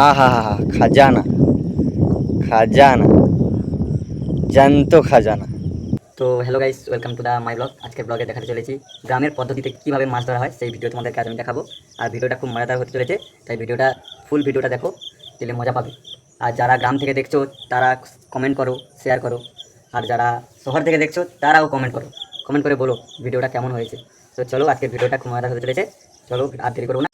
আহা হা, খাজানা খাজানা, জ্যান্ত খাজানা। তো hello guys, welcome to the my blog. আজকের ব্লগে দেখাতে চলেছি গ্রামের পদ্ধতিতে কিভাবে মাছ ধরা হয়, সেই ভিডিও তোমাদেরকে আজ আমি দেখাবো। আর ভিডিওটা খুব মজাদার হতে চলেছে, তাই ভিডিওটা ফুল ভিডিওটা দেখো, দিলে মজা পাবে। আর যারা গ্রাম থেকে দেখছো তারা কমেন্ট করো, শেয়ার করো। আর যারা শহর থেকে দেখছো তারাও কমেন্ট করো, কমেন্ট করে বলো ভিডিওটা কেমন হয়েছে। তো চলো, আজকের ভিডিওটা খুব মজাদার হতে চলেছে। চলো আর দেরি করবো না।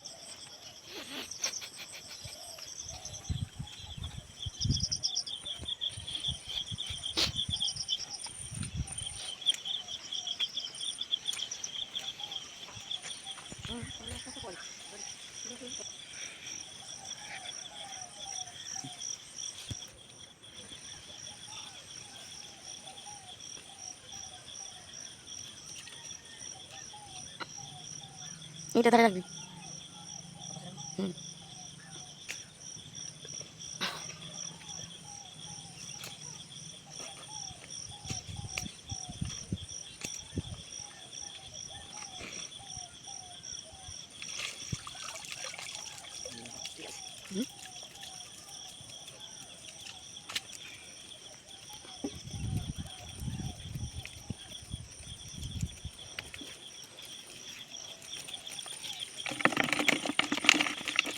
এটা ধরে রাখবি। হুম।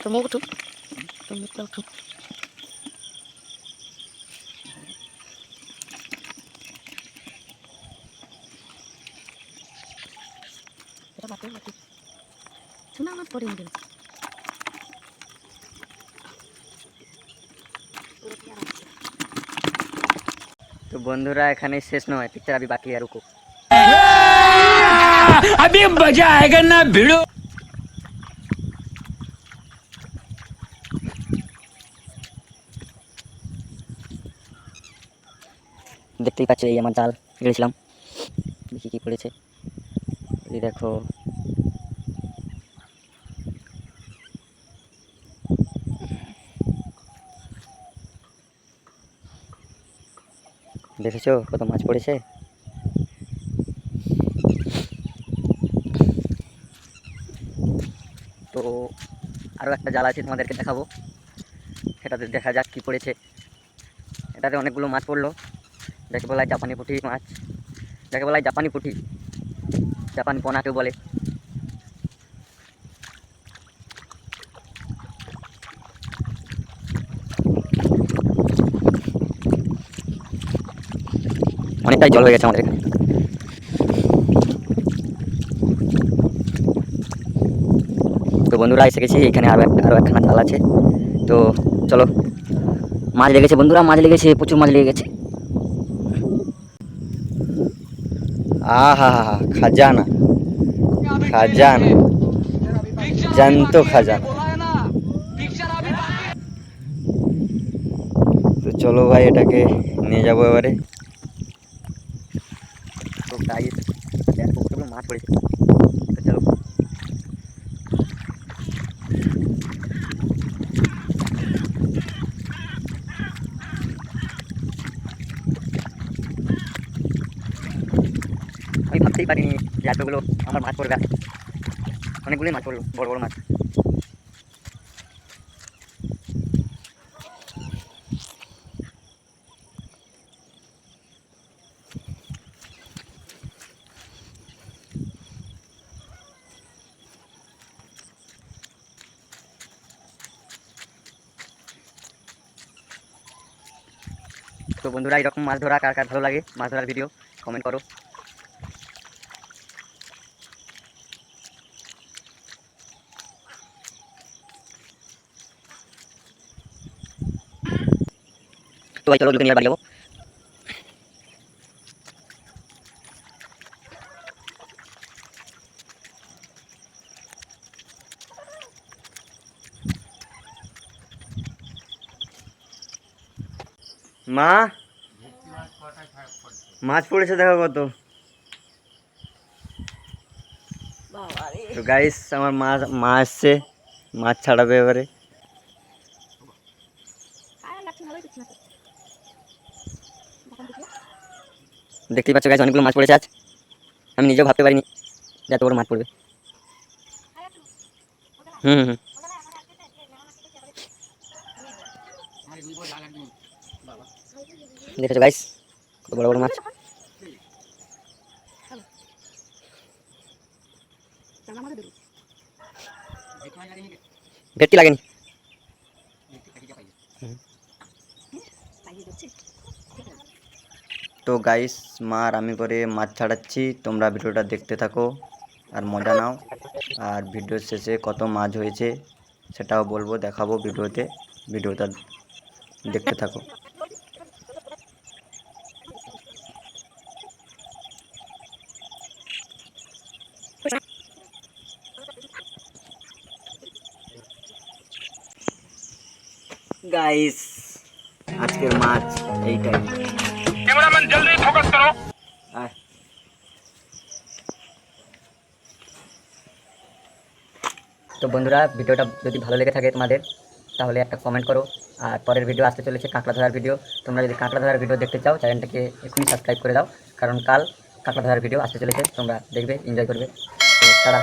তো মুখ উঠুক, তো মুখটা উঠুক। এটা বাকি বাকি শোনা আমার পরে নিয়ে তো বন্ধুরা, এখানে শেষ নয়, পিকচার আবি বাকি আর রুকো। अभी मजा आएगा ना भिड़ो। দেখতেই পাচ্ছ, এই আমার জাল গেড়েছিলাম, দেখি কি পড়েছে। এই দেখো, দেখেছো কত মাছ পড়েছে। তো আরও একটা জাল আছে, তোমাদেরকে দেখাবো, সেটাতে দেখা যাক কি পড়েছে। এটাতে অনেকগুলো মাছ পড়লো, যাকে বলা হয় জাপানি পুঁটি মাছ, যাকে বলা হয় জাপানি পুঁটি, জাপানি পোনা কেউ বলে। অনেকটাই জল হয়ে গেছে আমাদের এখানে। তো বন্ধুরা, এসে গেছি, এখানে আরও একখানা জাল আছে। তো চলো, মাছ লেগেছে বন্ধুরা, মাছ লেগেছে, প্রচুর মাছ লেগে গেছে। আহা হা, খাজানা খাজানা, জ্যান্ত খাজানা। তো চলো ভাই, এটাকে নিয়ে যাবো এবারে। তো গাইস, দেখো কতগুলো মাছ পড়েছে। তো চলো, আমি ভাবতেই পারিনি যে এতগুলো আমার মাছ পড়বে। অনেকগুলোই মাছ পড়লো, বড় বড় মাছ। তো বন্ধুরা, এরকম মাছ ধরা কার কার ভালো লাগে, মাছ ধরার ভিডিও, কমেন্ট করো। তো ভাই চলো, দুটো নিয়ে বাড়ি যাবো। মা, মাছ পড়েছে দেখো কত। তো গাইস, আমার মা আসছে, মাছ ছাড়াবে এবারে। দেখতেই পাচ্ছ গাইস, অনেকগুলো মাছ পড়েছে আজ। আমি নিজেও ভাবতে পারিনি যে এত বড় মাছ পড়বে। হুম হুম। দেখেছো গাইস কত বড় বড় মাছ। ভেটকি লাগেনি। তো গাইস মা আর আমি করে মাছ ছাড়াচ্ছি, তোমরা ভিডিওটা দেখতে থাকো আর মজা নাও। আর ভিডিওর শেষে কত মাছ হয়েছে সেটাও বলবো, দেখাবো ভিডিওতে, ভিডিওটা দেখতে থাকো। গাইস আজকের মাছ এইটাই। कैमरामैन जल्दी फोकस करो। আয়। তো বন্ধুরা ভিডিওটা যদি ভালো লেগে থাকে তোমাদের তাহলে একটা কমেন্ট করো। আর পরের ভিডিও আসতে চলেছে কাঁকড়া ধরার ভিডিও। তোমরা যদি কাঁকড়া ধরার ভিডিও দেখতে চাও চ্যানেলটাকে এখনই সাবস্ক্রাইব করে দাও, কারণ কাল কাঁকড়া ধরার ভিডিও আসতে চলেছে, তোমরা দেখবে, এনজয় করবে। তো তারা